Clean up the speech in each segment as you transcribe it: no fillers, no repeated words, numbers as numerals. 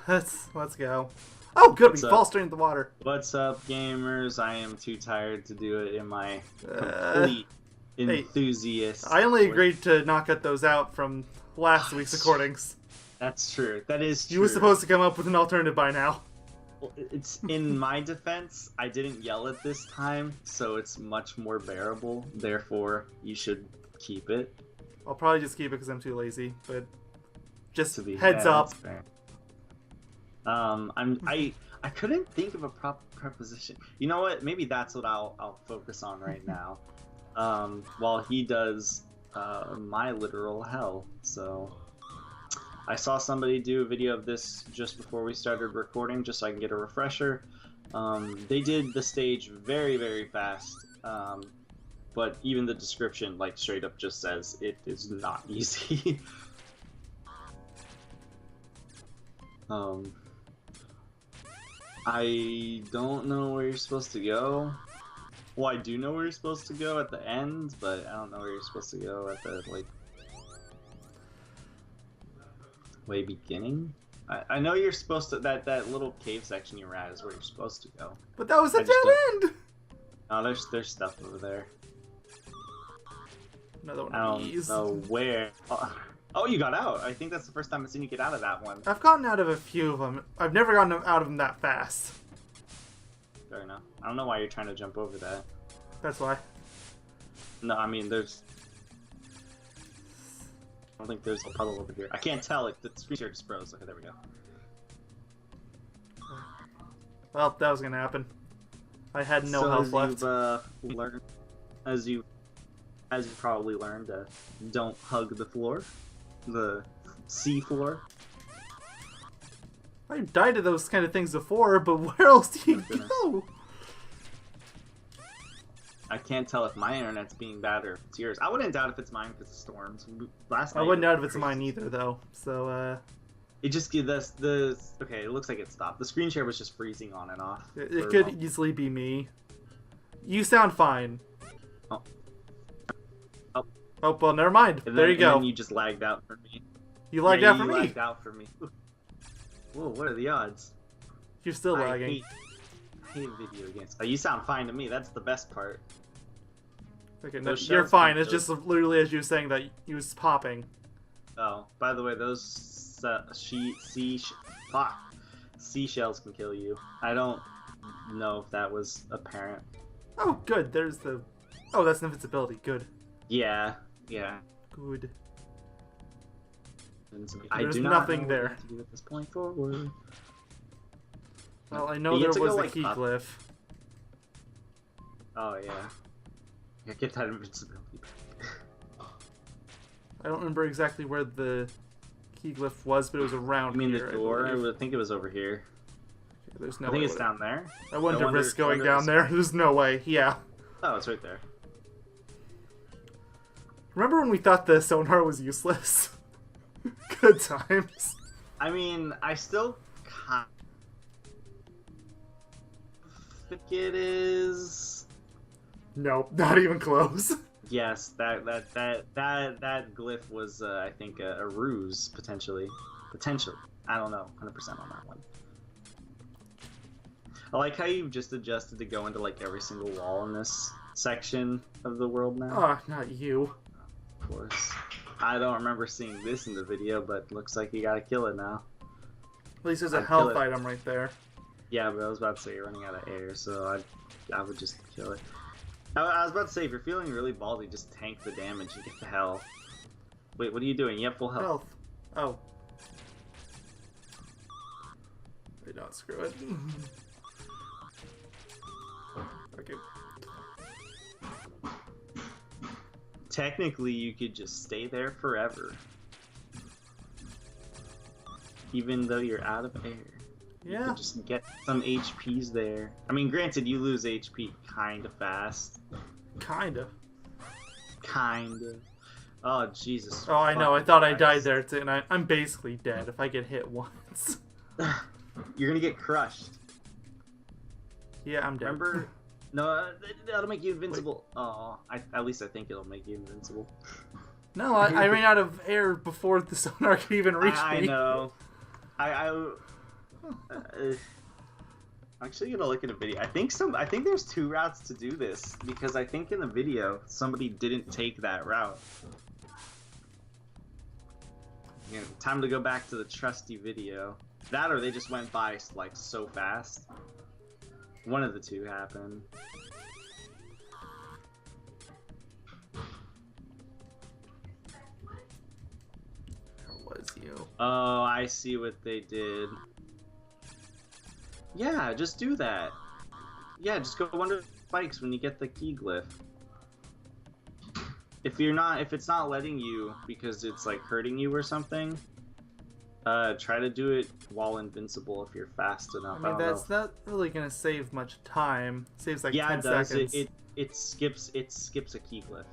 Let's go. Oh, good. We What's fall up? straight into the water. What's up, gamers? I am too tired to do it in my complete Hey, enthusiast. I only voice. agreed to not cut those out from last week's recordings. That's true. That is true. You were supposed to come up with an alternative by now. Well, it's in my defense. I didn't yell it this time, so it's much more bearable. Therefore, you should keep it. I'll probably just keep it because I'm too lazy. But just To be heads yeah, up. that's fair. I couldn't think of a proper preposition. You know what? Maybe that's what I'll focus on right now. While he does my literal hell. So I saw somebody do a video of this just before we started recording, just so I can get a refresher. They did the stage very, very fast. But even the description, like, straight up just says it is not easy. I don't know where you're supposed to go. Well, I do know where you're supposed to go at the end, but I don't know where you're supposed to go at the, like, way beginning. I know you're supposed to, that little cave section you were at is where you're supposed to go. But that was a I just dead end! Oh, there's stuff over there. Another one I of don't these. know where. Oh, you got out. I think that's the first time I've seen you get out of that one. I've gotten out of a few of them. I've never gotten out of them that fast. Fair enough. I don't know why you're trying to jump over that. That's why. No, I mean, there's... I don't think there's a puddle over here. I can't tell if the screen share just froze. Okay, there we go. Well, that was gonna happen. I had no So health left. You've learned, as you probably learned, don't hug the floor, the sea floor. I've died to those kind of things before, but where else do you goodness. go? I can't tell if my internet's being bad or if it's yours. I wouldn't doubt if it's mine because of storms. Last night, I wouldn't doubt if it's mine either, though. So, It just gives us the... Okay, it looks like it stopped. The screen share was just freezing on and off. it could easily be me. You sound fine. Oh. Oh, well, never mind. And There then, you go. And then you just lagged out for me. You lagged out for me. Lagged out for me. Whoa, what are the odds? You're still I lagging. hate video games. Oh, you sound fine to me. That's the best part. Okay, no, Those you're shells fine. can It's kill just literally as you were saying that you was popping. Oh, by the way, those seashells can kill you. I don't know if that was apparent. Oh, good. There's the... Oh, that's invincibility. Good. Yeah. Good. I There's do not nothing know what there. I have to do at this point forward. Well, I know You there get to was go, the like, key up. glyph. Oh yeah. Yeah, get that invincibility back. I don't remember exactly where the key glyph was, but it was around You mean here. the door? I I believe. would think it was over here. Okay, there's no I think way it's would- down there. I wouldn't I have wonder- risked going wonder down if- there. There's no way. Yeah. Oh, it's right there. Remember when we thought the sonar was useless? Good times. I mean, I still kind of think it is. Nope, not even close. Yes, that glyph was, I think, a ruse potentially. Potentially, I don't know, 100% on that one. I like how you've just adjusted to go into like every single wall in this section of the world now. Ah, not you. Of course, I don't remember seeing this in the video, but looks like you gotta kill it now. At least there's a I'd kill health it. item right there. Yeah, but I was about to say you're running out of air, so I would just kill it. I was about to say, if you're feeling really ballsy, just tank the damage and get the hell. Wait, what are you doing? You have full health. Health. Oh. Wait, don't screw it. Okay. Technically, you could just stay there forever. Even though you're out of air. You Yeah. could just get some HPs there. I mean, granted, you lose HP kind of fast. Kinda. Kind of. Oh, Jesus. Oh, I know. I fucking thought I died Christ. there, too, and I'm basically dead if I get hit once. You're gonna get crushed. Yeah, I'm dead. Remember? No, that'll make you invincible. Oh, at least I think it'll make you invincible. No, I ran out of air before the sonar could even reach I me. know. I'm actually gonna look at a video. I think there's 2 routes to do this because I think in the video somebody didn't take that route. You know, time to go back to the trusty video. That or they just went by like so fast. One of the 2 happened. Where was you? Oh, I see what they did. Yeah, just do that. Yeah, just go under the spikes when you get the key glyph. If it's not letting you because it's like hurting you or something, try to do it while invincible if you're fast enough. I mean, that's not really gonna save much time. It saves like 10 it does. seconds. It skips a key glyph.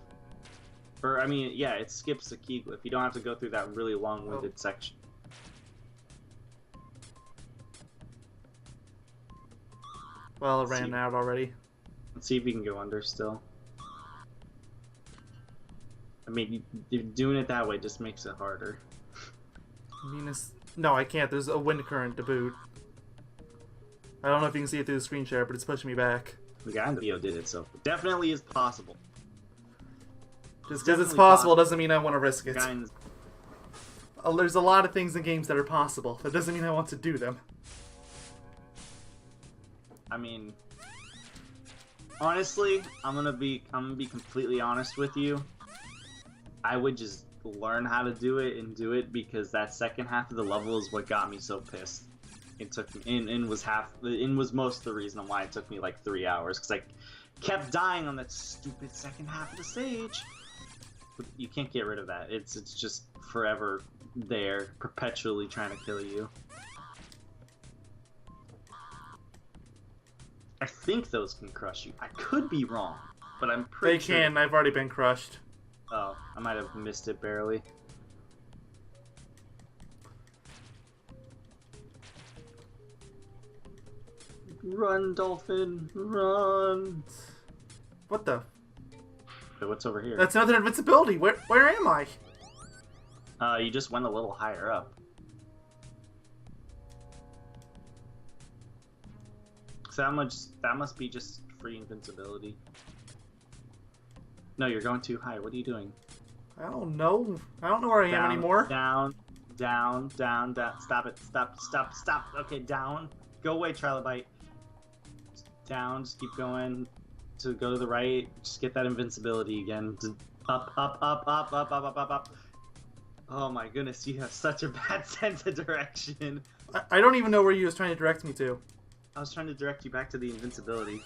Or I mean, yeah, it skips a key glyph. You don't have to go through that really long-winded section. Well, it ran out already. Let's see if you can go under still. I mean, doing it that way just makes it harder. I mean, no, I can't. There's a wind current to boot. I don't know if you can see it through the screen share, but it's pushing me back. The guy in the video did it, so it definitely is possible. Just because it's possible doesn't mean I want to risk it. The There's a lot of things in games that are possible. That doesn't mean I want to do them. I mean, honestly, I'm gonna be completely honest with you. I would just learn how to do it and do it because that second half of the level is what got me so pissed. It took me, and was most of the reason why it took me like 3 hours because I kept dying on that stupid second half of the stage. But you can't get rid of that. It's just forever there, perpetually trying to kill you. I think those can crush you. I could be wrong, but I'm pretty sure. They can. I've already been crushed. Oh, I might have missed it barely. Run, dolphin, run! What the? Wait, what's over here? That's another invincibility. Where am I? You just went a little higher up. So that must be just free invincibility. No, you're going too high. What are you doing? I don't know. I don't know where I am anymore. Down. Stop it. Stop. Okay, down. Go away, Trilobite. Down. Just keep going. To go to the right. Just get that invincibility again. Up. Oh my goodness, you have such a bad sense of direction. I don't even know where you was trying to direct me to. I was trying to direct you back to the invincibility.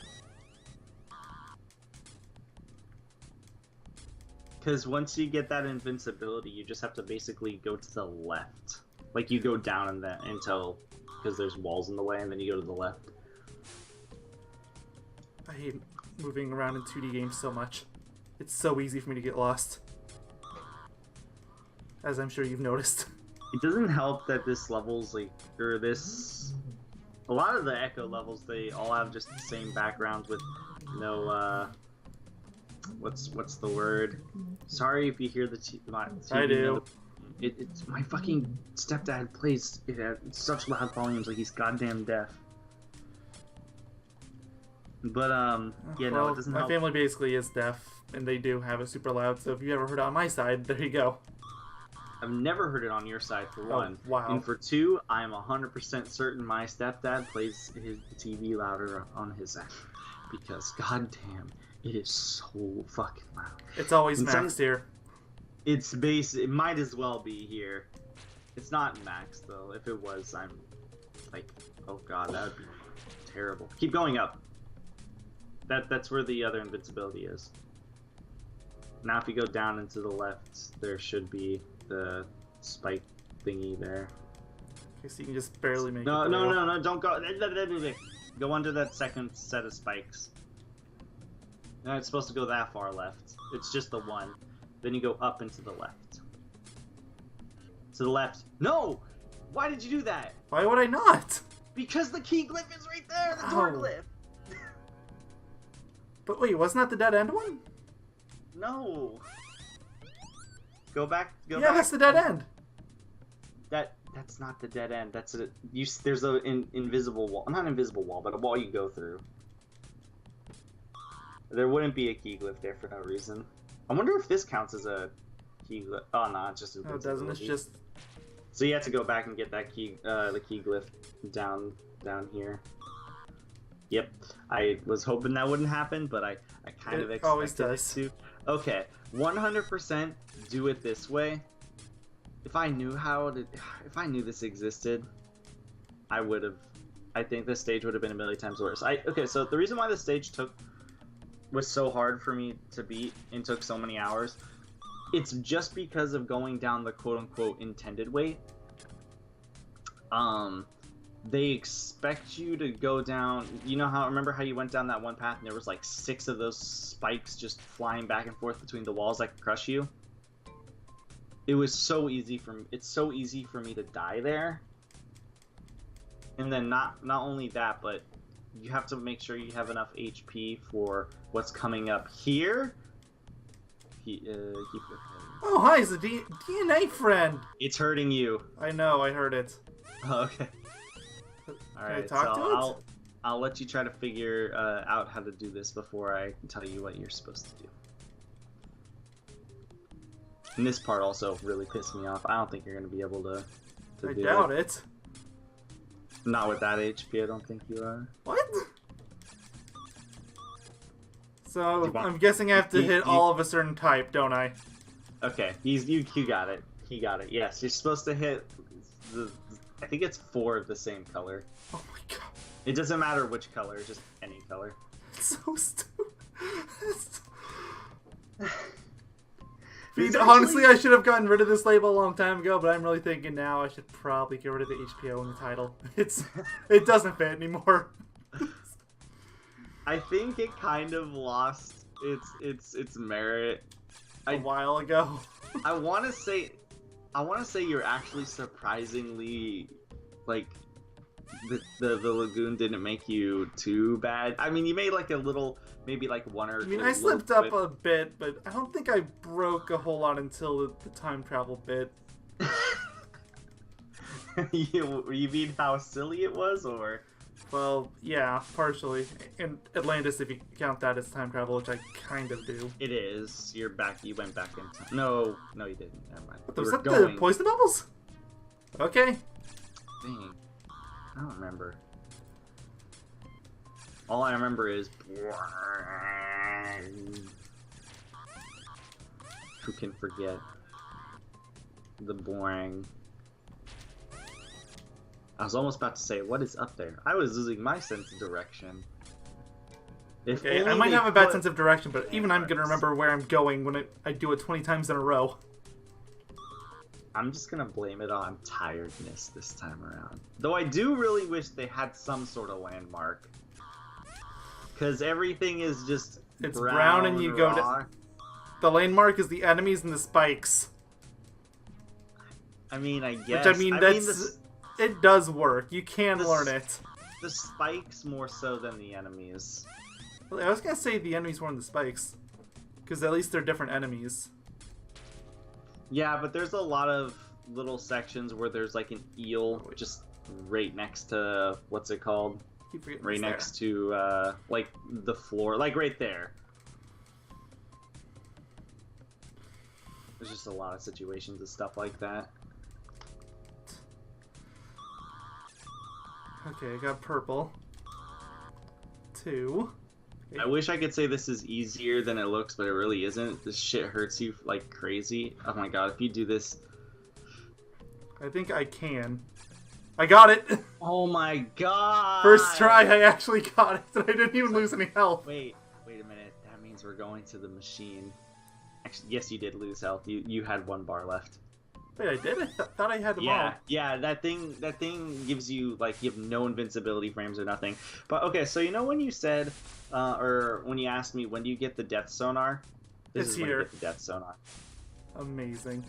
Because once you get that invincibility, you just have to basically go to the left. Like, you go down in that until... Because there's walls in the way, and then you go to the left. I hate moving around in 2D games so much. It's so easy for me to get lost. As I'm sure you've noticed. It doesn't help that this level's like... Or this... A lot of the Echo levels, they all have just the same backgrounds with no, what's the word? Sorry if you hear the TV. I do. It's my fucking stepdad plays it at such loud volumes, like he's goddamn deaf. But, yeah, no, it doesn't help. My family basically is deaf, and they do have it super loud, so if you ever heard it on my side, there you go. I've never heard it on your side, for one. Oh, wow. And for two, I'm 100% certain my stepdad plays the TV louder on his side. Because, goddamn, it is so fucking loud. It's always maxed here. It's it might as well be here. It's not maxed, though. If it was, I'm like, oh god, that would be terrible. Keep going up. That's where the other invincibility is. Now if you go down and to the left, there should be the spike thingy there. Okay, so you can just barely make it. No, don't go. Go under that second set of spikes. No, it's supposed to go that far left. It's just the one. Then you go up and to the left. To the left. No! Why did you do that? Why would I not? Because the key glyph is right there, the door glyph. But wait, wasn't that the dead end one? No. Go back. Yeah, that's the dead end. That's not the dead end. That's a there's an invisible wall. Not an invisible wall, but a wall you go through. There wouldn't be a key glyph there for no reason. I wonder if this counts as a key glyph. Oh no, it's just Oh, it doesn't. It's just. So you have to go back and get that key, the key glyph down here. Yep, I was hoping that wouldn't happen, but I kind of expected it to. Okay, 100% do it this way. If I knew if I knew this existed, I would have. I think this stage would have been a million times worse. Okay, so the reason why this stage was so hard for me to beat and took so many hours, it's just because of going down the quote-unquote intended way. They expect you to go down, you know how, remember how you went down that one path and there was like 6 of those spikes just flying back and forth between the walls that could crush you? It was so easy it's so easy for me to die there. And then not only that, but you have to make sure you have enough HP for what's coming up here. Oh, hi, it's a DNA friend. It's hurting you. I know, I heard it. Okay. Alright, so I'll let you try to figure out how to do this before I tell you what you're supposed to do. And this part also really pissed me off. I don't think you're going to be able to do it. I doubt it. Not with that HP, I don't think you are. What? So, I'm guessing I have to hit all of a certain type, don't I? Okay, you got it. He got it. Yes, you're supposed to hit I think it's 4 of the same color. Oh my god. It doesn't matter which color, just any color. It's so stupid. Honestly, I should have gotten rid of this label a long time ago, but I'm really thinking now I should probably get rid of the HPO in the title. It doesn't fit anymore. I think it kind of lost its merit a while ago. I want to say you're actually surprisingly, like, the lagoon didn't make you too bad. I mean, you made like a little, maybe like 1 or 2. I mean, I slipped up a bit, but I don't think I broke a whole lot until the time travel bit. You mean how silly it was, or? Well, yeah, partially. And Atlantis, if you count that as time travel, which I kind of do. It is. You're back. You went back in time. No, you didn't. Never mind. Was that the poison bubbles? Okay. Dang. I don't remember. All I remember is... Who can forget the boring... I was almost about to say, what is up there? I was losing my sense of direction. Okay, I might have a bad sense of direction, but even I'm going to remember where I'm going when I do it 20 times in a row. I'm just going to blame it on tiredness this time around. Though I do really wish they had some sort of landmark. Because everything is just It's brown and you go to... The landmark is the enemies and the spikes. I mean, I guess... Which, I mean, it does work. You can learn it. The spikes more so than the enemies. Well, I was going to say the enemies more than the spikes. Because at least they're different enemies. Yeah, but there's a lot of little sections where there's like an eel just right next to... What's it called? Right next to, like, the floor. Like, right there. There's just a lot of situations and stuff like that. Okay, I got purple. 2. I wish I could say this is easier than it looks, but it really isn't. This shit hurts you like crazy. Oh my god, if you do this... I think I can. I got it! Oh my god! First try, I actually got it, and I didn't even lose any health. Wait a minute. That means we're going to the machine. Actually, yes, you did lose health. You had 1 bar left. Wait, I did? I thought I had them all. Yeah, that thing gives you, like, you have no invincibility frames or nothing. But, okay, so you know when you said, or when you asked me, when do you get the death sonar? This is when you get the death sonar. Amazing.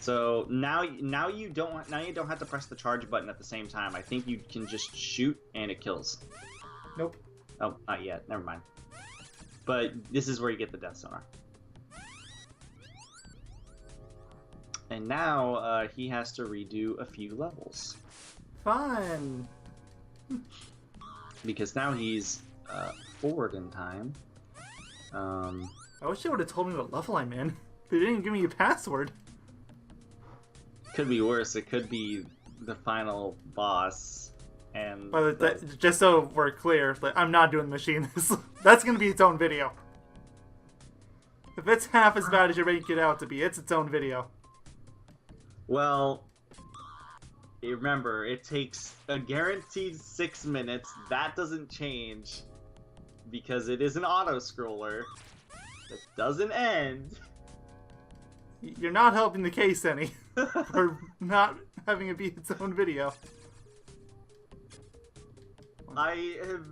So now you don't have to press the charge button at the same time. I think you can just shoot and it kills. Nope. Oh, not yet. Never mind. But this is where you get the death sonar. And now he has to redo a few levels. Fun. Because now he's forward in time. I wish they would have told me what level I'm in. They didn't even give me a password. Could be worse. It could be the final boss. And But just so we're clear, like, I'm not doing the machine. That's going to be its own video. If it's half as bad as you're making it out to be, it's its own video. Well, remember, it takes a guaranteed 6 minutes. That doesn't change because it is an auto-scroller that doesn't end. You're not helping the case any for not having it be its own video. I have,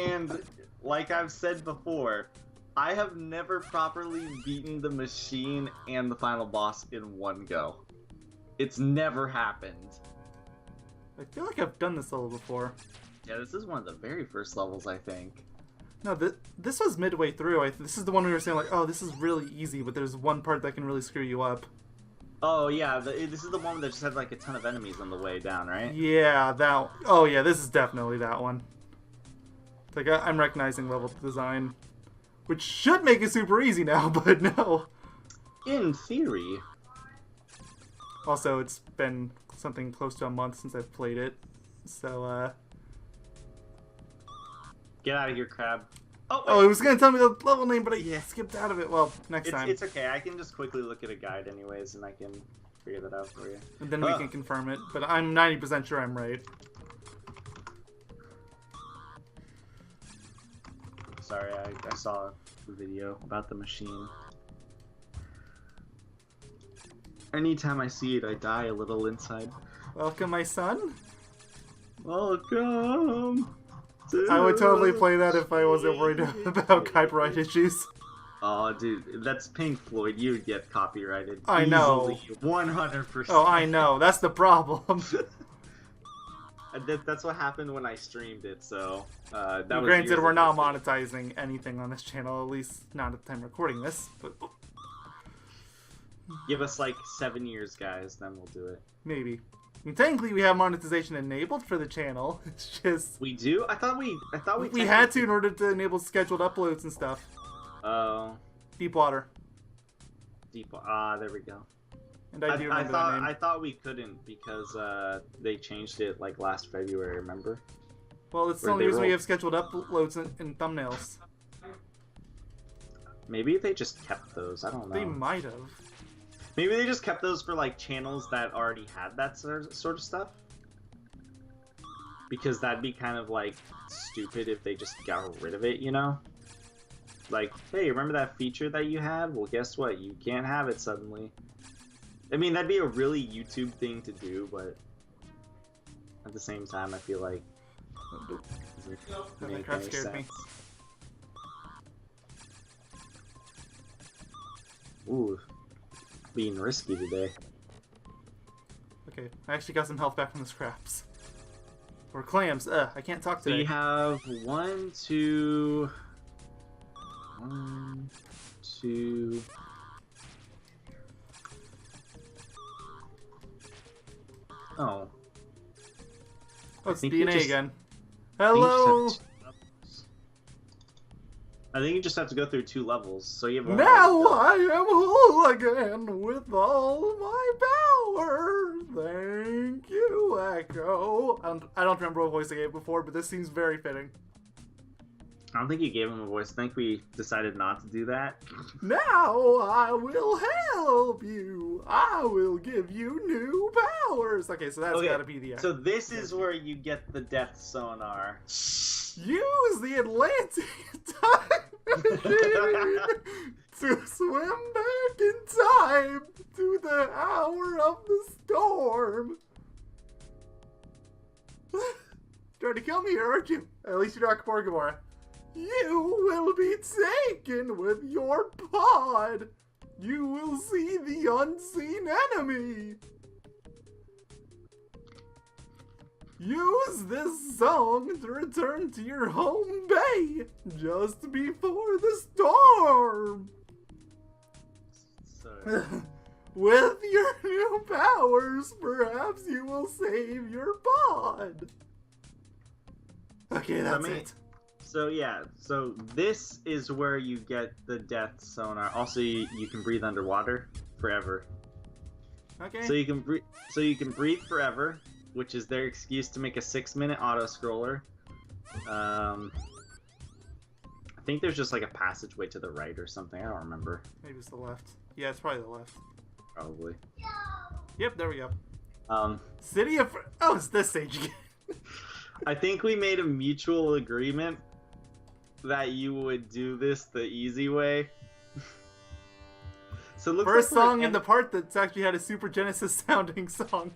and like I've said before, I have never properly beaten the machine and the final boss in one go. It's never happened. I feel like I've done this level before. Yeah, this is one of the very first levels, I think. No, this was midway through. This is the one we were saying, like, oh, this is really easy, but there's one part that can really screw you up. Oh, yeah, this is the one that just had, like, a ton of enemies on the way down, right? Yeah, that... Oh, yeah, this is definitely that one. Like, I'm recognizing level design. Which should make it super easy now, but no. In theory. Also, it's been something close to a month since I've played it. So, Get out of here, crab. Oh, oh, it was going to tell me the level name, but I skipped out of it. Well, next time. It's okay. I can just quickly look at a guide anyways, and I can figure that out for you. And then we can confirm it. But I'm 90% sure I'm right. Sorry, I saw the video about the machine. Anytime I see it, I die a little inside. Welcome, my son. Welcome. I would totally play that if I wasn't worried about copyright issues. Oh, dude, that's Pink Floyd. You would get copyrighted. I know. 100%. Oh, I know. That's the problem. That's what happened when I streamed it, so... that was granted, years we're not ago. monetizing anything on this channel, at least not at the time recording this. But Give us, like, 7 years, guys, then we'll do it. maybe. I mean, technically, we have monetization enabled for the channel. It's just... We do? I thought We had to in order to enable scheduled uploads and stuff. Oh. Deepwater. There we go. And I do remember that name. I thought we couldn't because they changed it like last February, remember? Well, it's the only reason we have scheduled uploads in thumbnails. Maybe they just kept those. I don't know. They might have. Maybe they just kept those for like channels that already had that sort of stuff. Because that'd be kind of like stupid if they just got rid of it, you know? Like, hey, remember that feature that you had? Well, guess what? You can't have it suddenly. I mean, that'd be a really YouTube thing to do, but at the same time, I feel like it doesn't make any sense. Ooh, being risky today. Okay, I actually got some health back from the scraps. Or clams. I can't talk today. We have 1, 2... Oh. Oh, it's DNA again. Hello! I think you just have to go through 2 levels, so you have Now I am whole again with all my power. Thank you, Echo. I don't remember what voice I gave before, but this seems very fitting. I don't think you gave him a voice. I think we decided not to do that. Now I will help you. I will give you new powers. Okay, so that's gotta be the end. So this is where you get the death sonar. Use the Atlantic time machine to swim back in time to the hour of the storm. Trying to kill me here, aren't you? At least you're not Gamora. You will be taken with your pod. You will see the unseen enemy. Use this song to return to your home bay just before the storm. Sorry. With your new powers, perhaps you will save your pod. Okay, that's it. So yeah, so this is where you get the death sonar. Also, you can breathe underwater forever. Okay. So you can breathe forever, which is their excuse to make a 6-minute auto scroller. I think there's just like a passageway to the right or something. I don't remember. Maybe it's the left. Yeah, it's probably the left. Probably. Yep, there we go. City of... Oh, it's this stage again. I think we made a mutual agreement that you would do this the easy way. So it looks First like song in the part that's actually had a Super Genesis sounding song.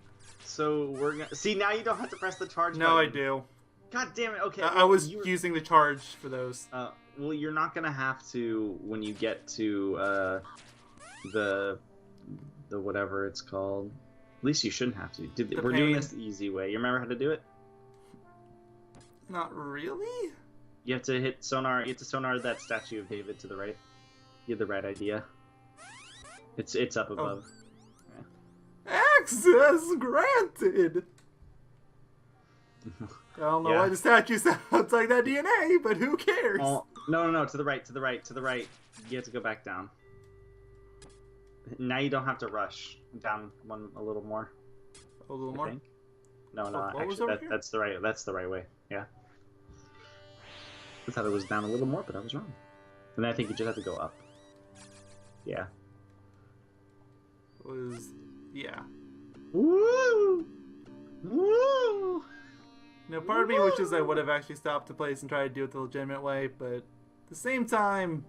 So we're gonna... See, now you don't have to press the charge No, button. I do. God damn it, okay. I was using the charge for those. Well, you're not gonna have to when you get to, the whatever it's called. At least you shouldn't have to. We're doing this the easy way. You remember how to do it? Not really? You have to hit sonar. You have to sonar that statue of David to the right. You have the right idea. It's up above. Oh. Yeah. Access granted! I don't know why the statue sounds like that DNA, but who cares? Oh, no, to the right. You have to go back down. Now you don't have to rush down a little more. A little more? No, actually, that's the right way. Yeah. I thought it was down a little more, but I was wrong. And then I think you just have to go up. Yeah. Yeah. Woo! Woo! Now, part of me wishes I would have actually stopped the place and tried to do it the legitimate way, but at the same time...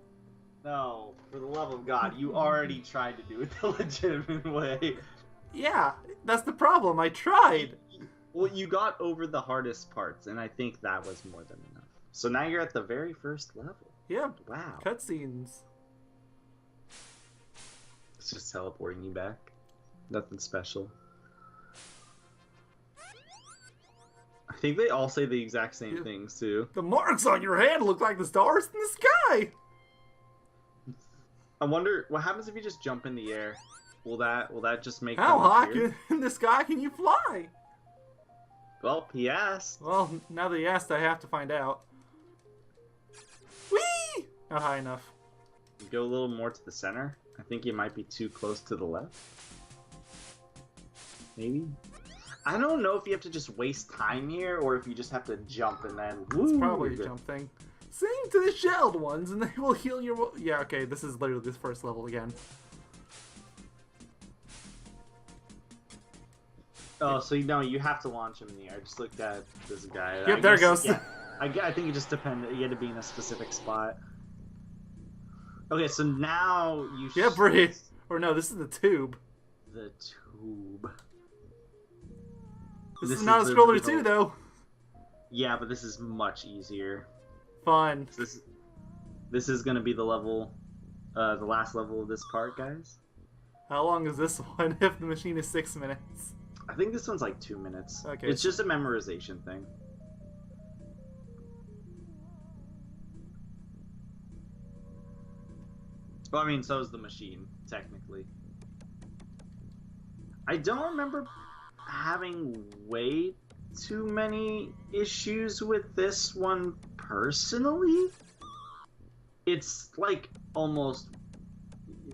No, for the love of God, you already tried to do it the legitimate way. Yeah, that's the problem. I tried. Well, you got over the hardest parts, and I think that was more than enough. So now you're at the very first level. Yeah. Wow. Cutscenes. It's just teleporting you back. Nothing special. I think they all say the exact same things, too. The marks on your hand look like the stars in the sky! I wonder, what happens if you just jump in the air? Will that just make How high in the sky can you fly? Well, he asked. Well, now that he asked, I have to find out. Whee! Not high enough. Go a little more to the center. I think you might be too close to the left. Maybe? I don't know if you have to just waste time here, or if you just have to jump and then... Woo, it's probably a jump thing. Sing to the shelled ones, and they will heal your... Yeah, okay, this is literally this first level again. Oh, so you have to launch him in the air. I just looked at this guy. Yep, there it goes. Yeah, I think it just depended. You had to be in a specific spot. Okay, so now you... Yeah, breathe. Or no, this is the tube. The tube. This is not a scroller too, though. Yeah, but this is much easier. Fun. So this is gonna be the level, the last level of this part, guys. How long is this one if the machine is 6 minutes? I think this one's like 2 minutes. Okay. It's just a memorization thing. Well, I mean, so is the machine, technically. I don't remember having way too many issues with this one personally. It's like almost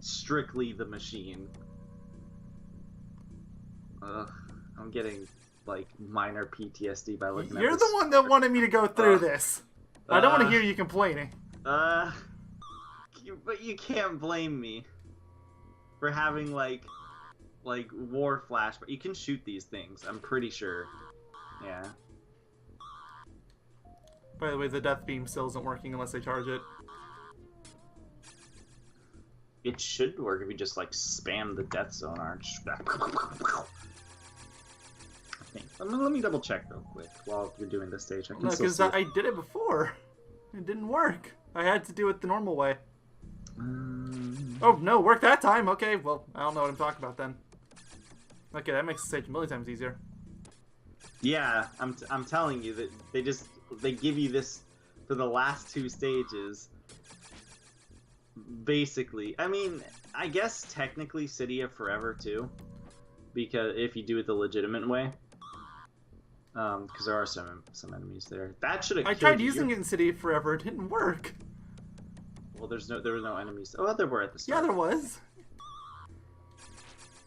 strictly the machine. I'm getting like minor PTSD by looking at this. You're the one that wanted me to go through this. I don't want to hear you complaining. But you can't blame me for having like war flash, but you can shoot these things, I'm pretty sure. Yeah. By the way, the death beam still isn't working unless I charge it. It should work if you just like spam the death sonar. I think. Let me double check real quick while you're doing this stage. No, because I did it before. It didn't work. I had to do it the normal way. Oh, no, worked that time. Okay, well, I don't know what I'm talking about then. Okay, that makes the stage a million times easier. Yeah, I'm telling you that they give you this for the last 2 stages. Basically, I mean, I guess technically City of Forever too, because if you do it the legitimate way, because there are some enemies there. That should have. I tried using it in City Forever. It didn't work. Well, there were no enemies. Oh, there were at the start. Yeah, there was.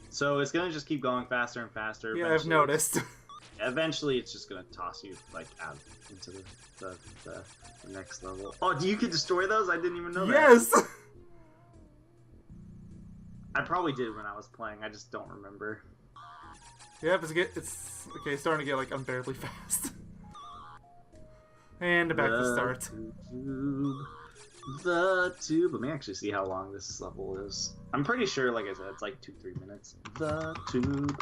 So it's gonna just keep going faster and faster. Yeah, I've noticed. Eventually, it's just gonna toss you like out into the next level. Oh, you can destroy those? I didn't even know that. Yes. I probably did when I was playing. I just don't remember. Yeah, it's okay. Starting to get like unbearably fast. And back to start. The tube. Let me actually see how long this level is. I'm pretty sure, like I said, it's like 2-3 minutes. The tube.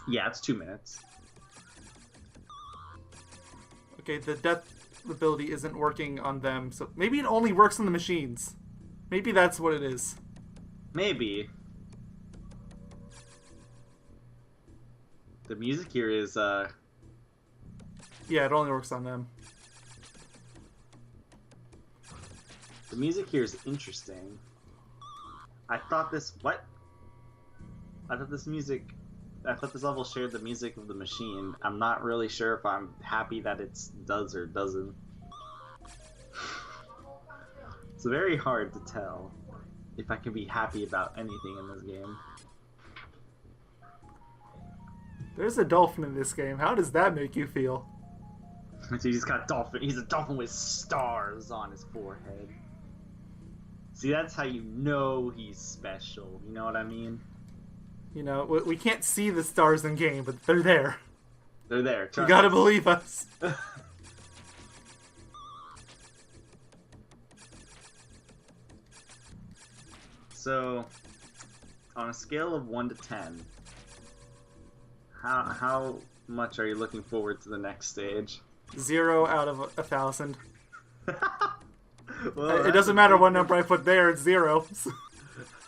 Yeah, it's 2 minutes. Okay, the death ability isn't working on them, so maybe it only works on the machines. Maybe that's what it is. Maybe. The music here is, Yeah, it only works on them. The music here is interesting. I thought this... What? I thought this level shared the music of the machine. I'm not really sure if I'm happy that it does or doesn't. It's very hard to tell if I can be happy about anything in this game. There's a dolphin in this game. How does that make you feel? He's got a dolphin. He's a dolphin with stars on his forehead. See, that's how you know he's special. You know what I mean? You know, we can't see the stars in game, but they're there. They're there. You gotta believe us. So, on a scale of 1 to 10, how much are you looking forward to the next stage? 0 out of 1,000. Well, it doesn't matter what number I put there, it's 0.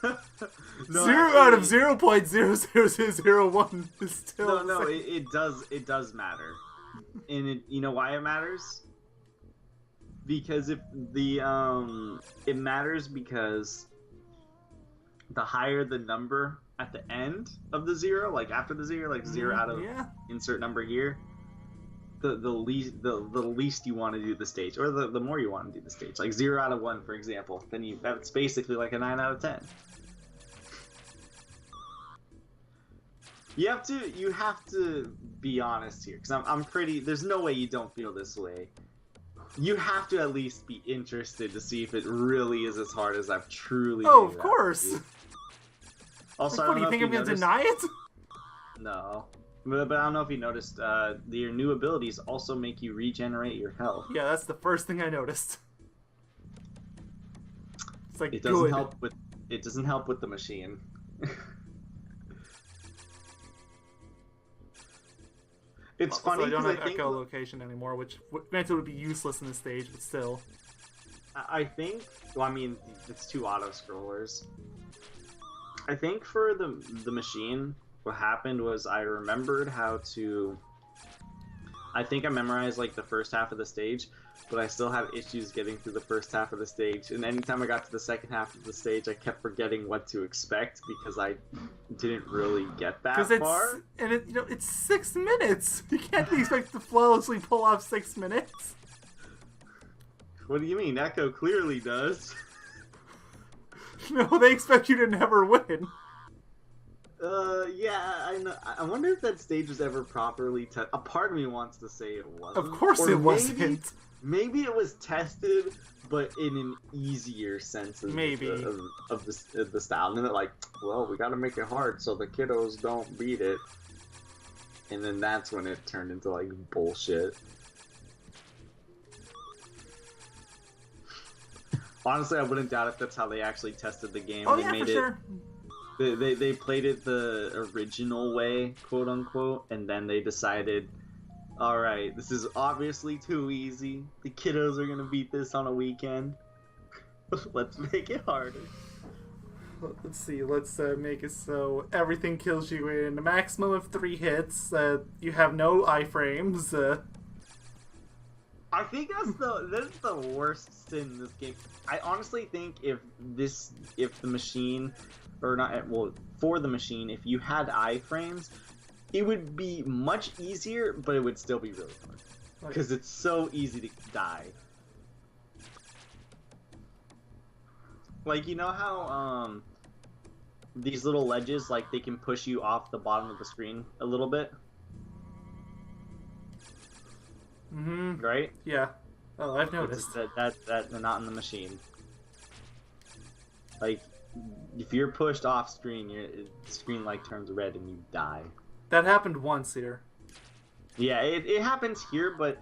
No, 0 out of 0.00001 is still... No, it does matter. And you know why it matters? Because it matters because the higher the number at the end of the 0, like after the 0, like 0 out of insert number here, the least you want to do the stage, or the more you want to do the stage, like 0 out of 1, for example, then that's basically like a 9 out of 10. You have to be honest here, because I'm pretty. There's no way you don't feel this way. You have to at least be interested to see if it really is as hard as I've truly. Oh, of course. Also, what do you think I'm gonna deny it? No, but I don't know if you noticed. Your new abilities also make you regenerate your health. Yeah, that's the first thing I noticed. It's like it doesn't help with. It doesn't help with the machine. It's funny. I don't have echolocation anymore, which meant it would be useless in this stage, but still. I think. Well, I mean, it's 2 auto scrollers. I think for the machine, what happened was I remembered how to. I think I memorized like the first half of the stage, but I still had issues getting through the first half of the stage. And anytime I got to the second half of the stage, I kept forgetting what to expect because I didn't really get that far. And it's 6 minutes. You can't be expected to flawlessly pull off 6 minutes. What do you mean? Echo clearly does. No, they expect you to never win. Yeah, I know. I wonder if that stage was ever properly tested. A part of me wants to say it wasn't. Of course it wasn't. Maybe it was tested, but in an easier sense of the style. And they're like, well, we gotta make it hard so the kiddos don't beat it. And then that's when it turned into, like, bullshit. Honestly, I wouldn't doubt if that's how they actually tested the game. Oh, they yeah, made for sure. They played it the original way, quote unquote, and then they decided, alright, this is obviously too easy. The kiddos are gonna beat this on a weekend. Let's make it harder. Let's see, let's make it so everything kills you in a maximum of 3 hits. You have no iframes. I think that's the worst sin in this game. I honestly think if the machine, or not, well, for the machine, if you had iframes, it would be much easier, but it would still be really hard because it's so easy to die. Like, you know how these little ledges, like, they can push you off the bottom of the screen a little bit? Mm-hmm. Right? Yeah. Oh, I've noticed. That not in the machine. Like, if you're pushed off screen, the screen like turns red and you die. That happened once here. Yeah, it happens here, but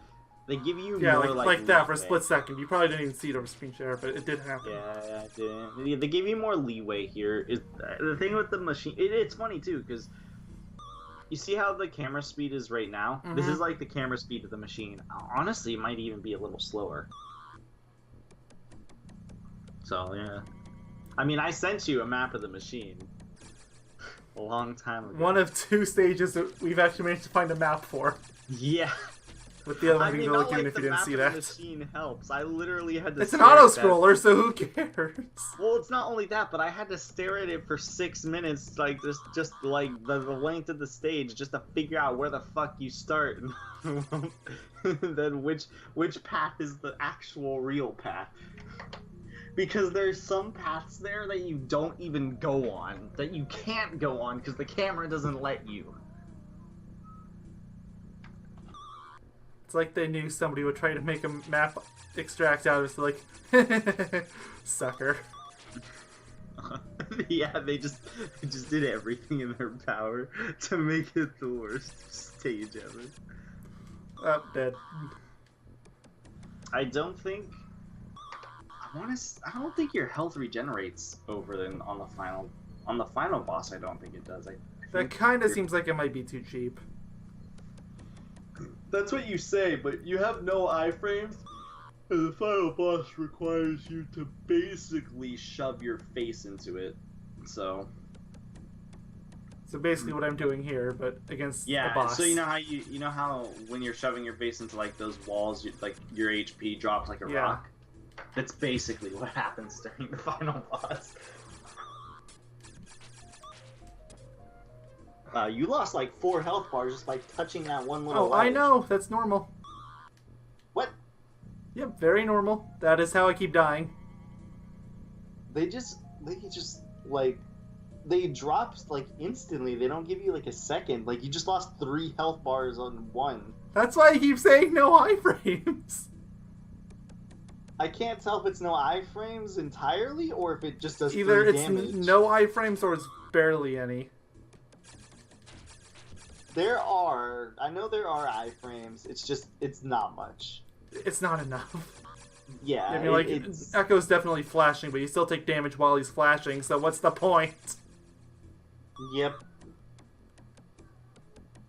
they give you yeah, more like that for a leeway. split second. You probably didn't even see it over screen share, but it did happen. Yeah, it didn't. They give you more leeway here. The thing with the machine? It's funny too, because you see how the camera speed is right now? Mm-hmm. This is like the camera speed of the machine. Honestly, it might even be a little slower. So, yeah. I mean, I sent you a map of the machine a long time ago. One of 2 stages that we've actually managed to find a map for. Yeah. With the other one being not really given like if you didn't see the that. map of the machine helps. I literally had to It's an stare at auto-scroller, so who cares? Well, it's not only that, but I had to stare at it for 6 minutes, like, just like the length of the stage, just to figure out where the fuck you start. Then which path is the actual real path. Because there's some paths there that you don't even go on, that you can't go on because the camera doesn't let you. It's like they knew somebody would try to make a map extract out of it, so like, sucker. Yeah, they just did everything in their power to make it the worst stage ever. Oh, dead. I don't think your health regenerates over on the final boss. I don't think it does. I That kind of seems like it might be too cheap. That's what you say, but you have no iframes, and the final boss requires you to basically shove your face into it. So basically what I'm doing here, but against a boss. So you know how when you're shoving your face into like those walls, like your HP drops like a rock. That's basically what happens during the final boss. You lost like 4 health bars just by touching that one little Oh, ledge. I know. That's normal. What? Yep, very normal. That is how I keep dying. They just like, they drop like instantly. They don't give you like a second. Like, you just lost 3 health bars on one. That's why I keep saying no iframes. I can't tell if it's no iframes entirely or if it just does Either 3 it's damage. no iframes or it's barely any. I know there are iframes. It's just, it's not much. It's not enough. Yeah, I mean, like, Echo's definitely flashing, but you still take damage while he's flashing, so what's the point? Yep.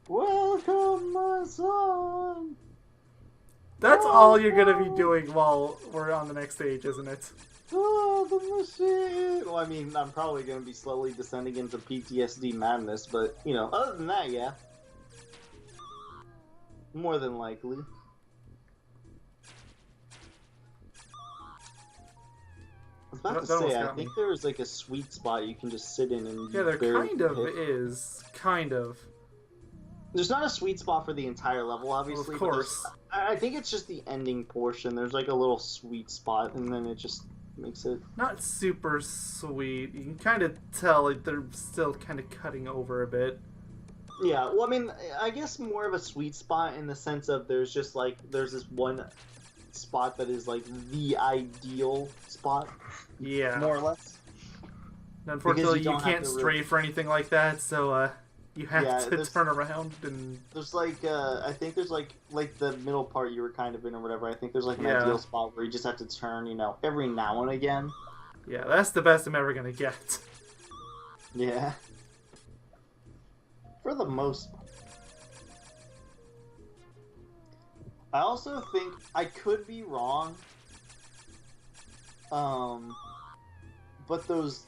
Welcome, my son! That's all you're gonna be doing while we're on the next stage, isn't it? Oh, the machine! Well, I mean, I'm probably gonna be slowly descending into PTSD madness, but, you know, other than that, yeah. More than likely. I was about to say, I think there was like a sweet spot you can just sit in and... Yeah, there kind of is. Kind of. There's not a sweet spot for the entire level, obviously. Well, of course. I think it's just the ending portion. There's like a little sweet spot, and then it just makes it... Not super sweet. You can kind of tell like, they're still kind of cutting over a bit. Yeah, well, I mean, I guess more of a sweet spot in the sense of there's just like, there's this one spot that is like the ideal spot. Yeah. More or less. Unfortunately, you can't stray for anything like that, so you have to turn around and... There's like, I think there's like the middle part you were kind of in or whatever, I think there's like an ideal spot where you just have to turn, you know, every now and again. Yeah, that's the best I'm ever gonna get. Yeah. For the most part. I also think, I could be wrong, but those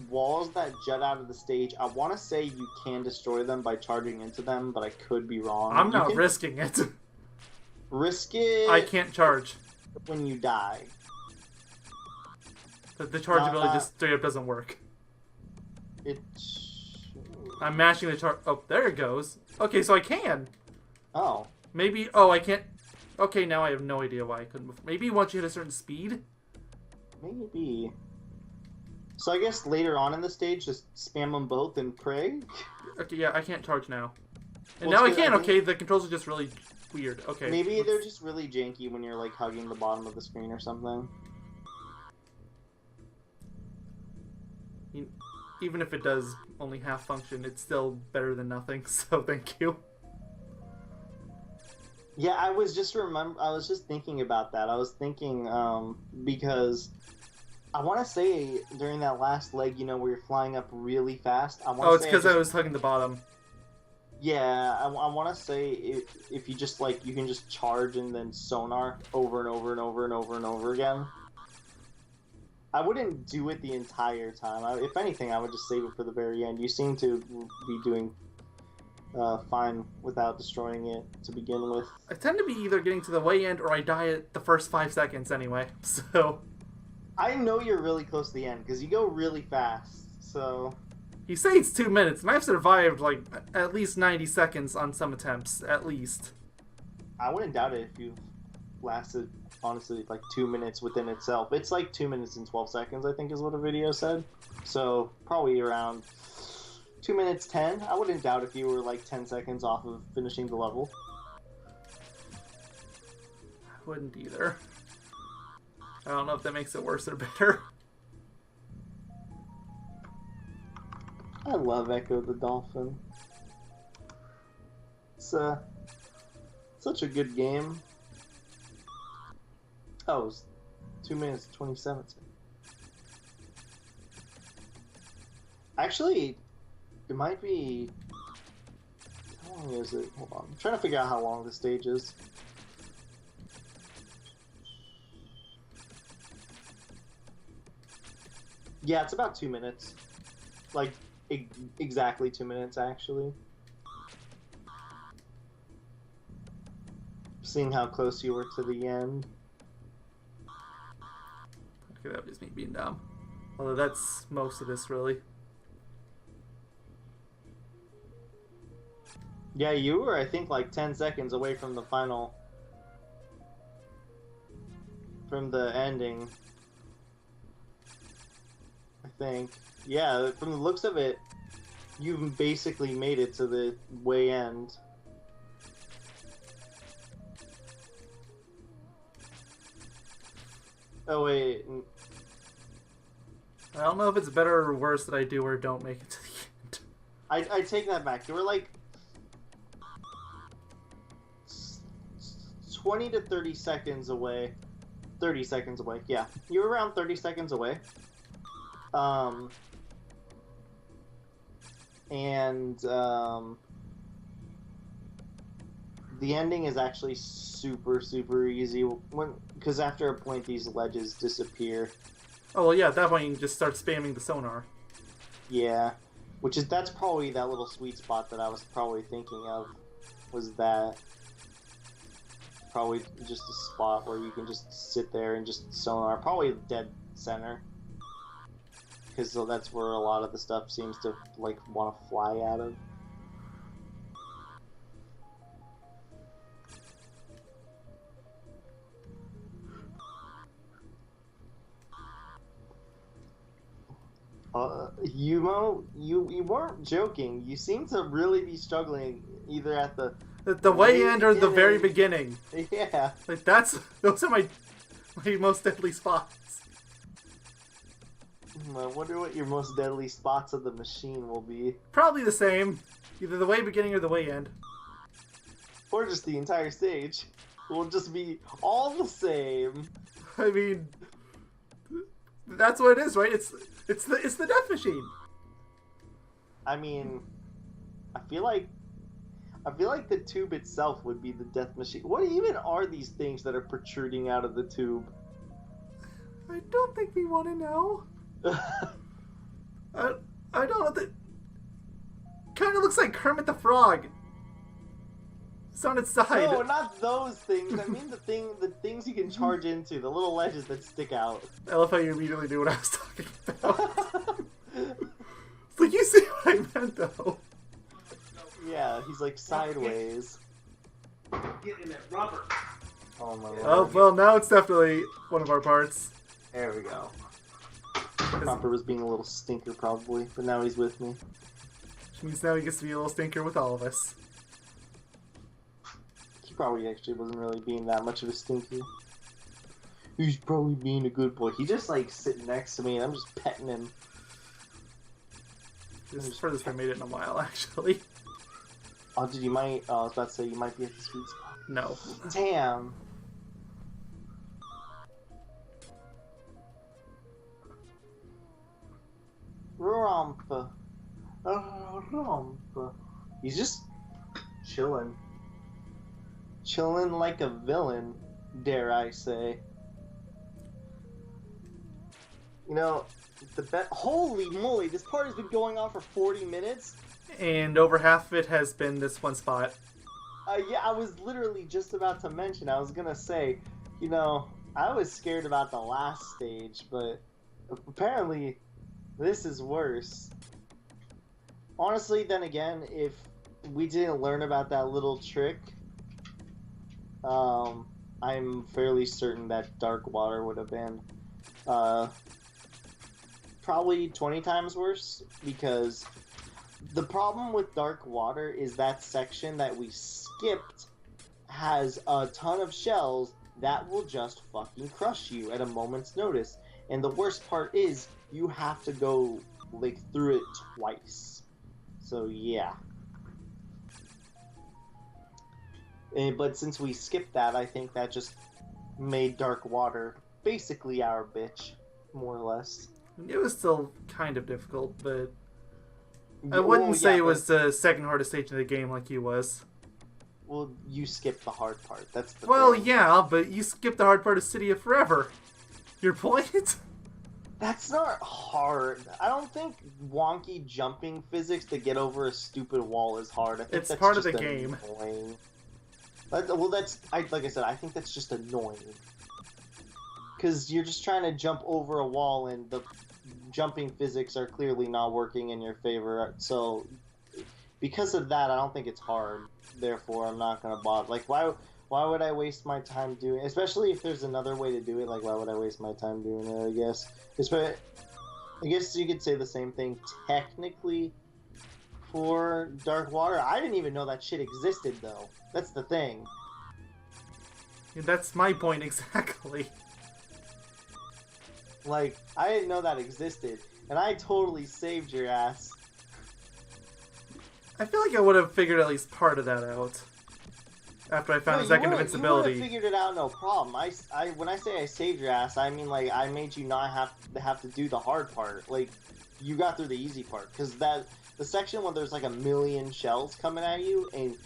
walls that jut out of the stage, I want to say you can destroy them by charging into them, but I could be wrong. I'm not risking it. Risk it. I can't charge. When you die. The charge ability just straight up doesn't work. I'm mashing the charge. Oh, there it goes. Okay, so I can. Oh. Maybe. Oh, I can't. Okay, now I have no idea why I couldn't before. Maybe once you hit a certain speed? Maybe. So I guess later on in the stage, just spam them both and pray? Okay, yeah, I can't charge now. And Well, now I it's good, can, I think- okay, the controls are just really weird. Okay. Maybe they're just really janky when you're, like, hugging the bottom of the screen or something. Even if it does only half function, it's still better than nothing, so thank you. Yeah, I was just thinking about that. I was thinking, because I want to say during that last leg, you know, where you're flying up really fast. Oh, it's because I was hugging the bottom. Yeah, I want to say if you just, like, you can just charge and then sonar over and over and over and over and over again. I wouldn't do it the entire time. If anything, I would just save it for the very end. You seem to be doing fine without destroying it to begin with. I tend to be either getting to the way end or I die at the first 5 seconds anyway, so... I know you're really close to the end, because you go really fast, so... You say it's 2 minutes, and I've survived, like, at least 90 seconds on some attempts, at least. I wouldn't doubt it if you've lasted, honestly, like 2 minutes within itself. It's like 2 minutes and 12 seconds, I think is what a video said. So, probably around 2 minutes 10. I wouldn't doubt if you were like 10 seconds off of finishing the level. I wouldn't either. I don't know if that makes it worse or better. I love Ecco the Dolphin. It's such a good game. Oh, it was 2 minutes 27 seconds. Actually, it might be... How long is it? Hold on. I'm trying to figure out how long the stage is. Yeah, it's about 2 minutes. Like, exactly 2 minutes, actually. Seeing how close you were to the end. Okay, that was me being dumb. Although that's most of this, really. Yeah, you were, I think, like 10 seconds away from the final... From the ending. I think. Yeah, from the looks of it, you've basically made it to the way end. Oh, wait. I don't know if it's better or worse that I do or don't make it to the end. I take that back. You were like 20 to 30 seconds away. 30 seconds away, yeah. You were around 30 seconds away. The ending is actually super, super easy. Because after a point, these ledges disappear. Oh, well, yeah, at that point you can just start spamming the sonar. Yeah. That's probably that little sweet spot that I was probably thinking of. Was that. Probably just a spot where you can just sit there and just sonar. Probably dead center. Because that's where a lot of the stuff seems to, like, want to fly out of. You weren't joking. You seem to really be struggling either at The way end or the very beginning. Yeah. Like, those are my most deadly spots. I wonder what your most deadly spots of the machine will be. Probably the same. Either the way beginning or the way end. Or just the entire stage. It will just be all the same. I mean, that's what it is, right? It's the death machine. I mean, I feel like the tube itself would be the death machine. What even are these things that are protruding out of the tube? I don't think we want to know. I don't know. That kind of looks like Kermit the Frog. It's on its side. No, not those things. I mean the things you can charge into, the little ledges that stick out. I love how you immediately knew what I was talking about. It's like, you see what I meant, though. Yeah, he's like sideways. Get in that rubber. Oh my lord. Oh, well, now it's definitely one of our parts. There we go. Cropper was being a little stinker probably, but now he's with me. Which means now he gets to be a little stinker with all of us. He probably actually wasn't really being that much of a stinker. He's probably being a good boy. He's just like sitting next to me and I'm just petting him. This is the furthest I made it in a while, actually. Oh, dude, you might, I was about to say, you might be at the sweet spot. No. Damn. Romp. Romp. He's just chilling. Chilling like a villain, dare I say. You know, holy moly, this part has been going on for 40 minutes. And over half of it has been this one spot. Yeah, I was literally just about to mention, I was gonna say, you know, I was scared about the last stage, but apparently this is worse. Honestly, then again, if we didn't learn about that little trick, I'm fairly certain that dark water would have been probably 20 times worse, because the problem with dark water is that section that we skipped has a ton of shells that will just fucking crush you at a moment's notice. And the worst part is you have to go like through it twice. So yeah. But since we skipped that, I think that just made dark water basically our bitch, more or less. It was still kind of difficult, but I wouldn't say it was the second hardest stage of the game like you was. Well, you skipped the hard part. That's the thing. Yeah, but you skipped the hard part of City of Forever. Your point? That's not hard. I don't think wonky jumping physics to get over a stupid wall is hard. I think it's that's part of the game. Annoying. Well, like I said, I think that's just annoying. Because you're just trying to jump over a wall and the jumping physics are clearly not working in your favor. So, because of that, I don't think it's hard. Therefore, I'm not going to bother. Like, why would I waste my time doing it? Especially if there's another way to do it. Like, why would I waste my time doing it, I guess? I guess you could say the same thing technically for Dark Water. I didn't even know that shit existed, though. That's the thing. Yeah, that's my point exactly. Like, I didn't know that existed, and I totally saved your ass. I feel like I would have figured at least part of that out after I found a second invincibility. You would have figured it out, no problem. When I say I saved your ass, I mean like I made you not have to do the hard part. Like, you got through the easy part, because the section where there's like a million shells coming at you and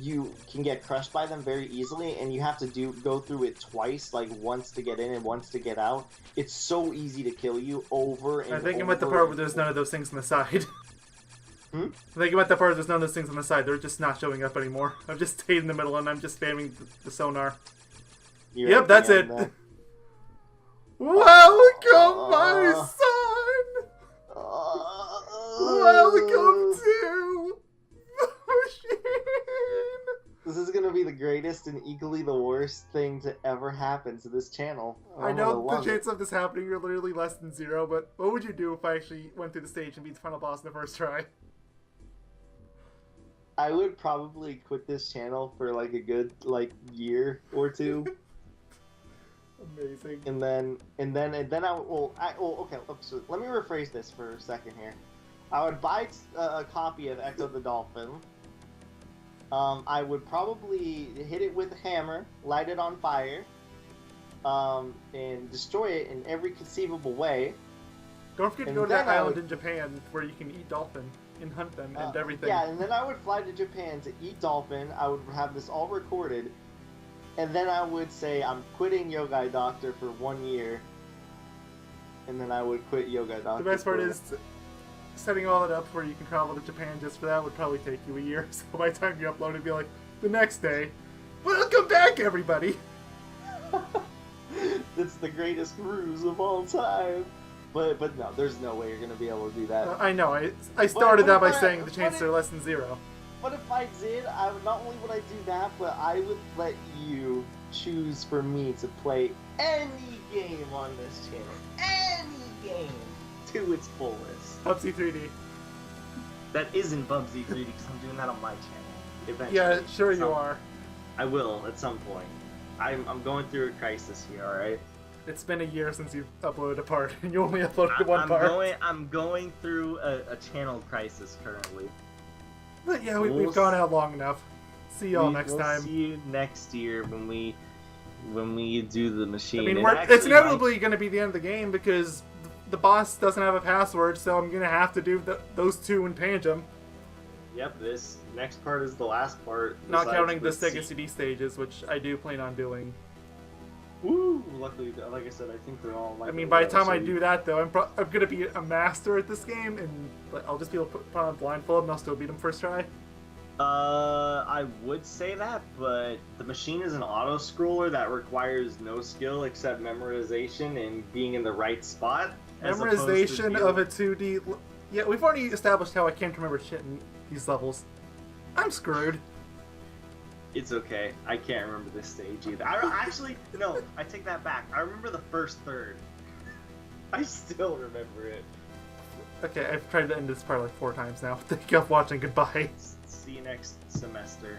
you can get crushed by them very easily, and you have to go through it twice, like once to get in and once to get out. It's so easy to kill you over and over. I think I'm at the part where there's none of those things on the side. Hmm? I think I'm at the part where there's none of those things on the side. They're just not showing up anymore. I've just stayed in the middle and I'm just spamming the sonar. Yep, that's it. Welcome, my son! Welcome to the machine! This is gonna be the greatest and equally the worst thing to ever happen to this channel. I know the chance of this happening are literally less than 0, but what would you do if I actually went through the stage and beat the final boss in the first try? I would probably quit this channel for like a good year or two. Amazing. And then okay, so let me rephrase this for a second here. I would buy a copy of Ecco the Dolphin. I would probably hit it with a hammer, light it on fire, and destroy it in every conceivable way. Don't forget to go to that island in Japan where you can eat dolphin and hunt them and everything. Yeah, and then I would fly to Japan to eat dolphin. I would have this all recorded, and then I would say I'm quitting Yogaidr for 1 year, and then I would quit Yogaidr. The best part is setting all it up where you can travel to Japan just for that would probably take you a year. So by the time you upload it, be like, The next day, welcome back, everybody. It's the greatest ruse of all time. But no, there's no way you're gonna be able to do that. I know. I started that by if saying the chances are less than 0. But if I did, I would not only would I do that, but I would let you choose for me to play any game on this channel, any game to its fullest. Bubsy 3D. That isn't Bubsy 3D because I'm doing that on my channel. Eventually. Yeah, sure you are. I will at some point. I'm going through a crisis here. All right. It's been a year since you've uploaded a part, and you only uploaded one part. I'm going through a channel crisis currently. But yeah, we've gone out long enough. See y'all next time. See you next year when we do the machine. I mean, it's inevitably going to be the end of the game because the boss doesn't have a password, so I'm going to have to do those two in tangent. Yep, this next part is the last part. Not counting the Sega CD stages, which I do plan on doing. Woo! Luckily, like I said, I think they're all. I mean, by the time I do that, though, I'm gonna be a master at this game, and I'll just be able to put on a blindfold, and I'll still beat him first try. I would say that, but the machine is an auto scroller that requires no skill except memorization and being in the right spot. Memorization of a 2D. Yeah, we've already established how I can't remember shit in these levels. I'm screwed. It's okay. I can't remember this stage either. No, I take that back. I remember the first third. I still remember it. Okay, I've tried to end this part like 4 times now. Thank you for watching. Goodbye. See you next semester.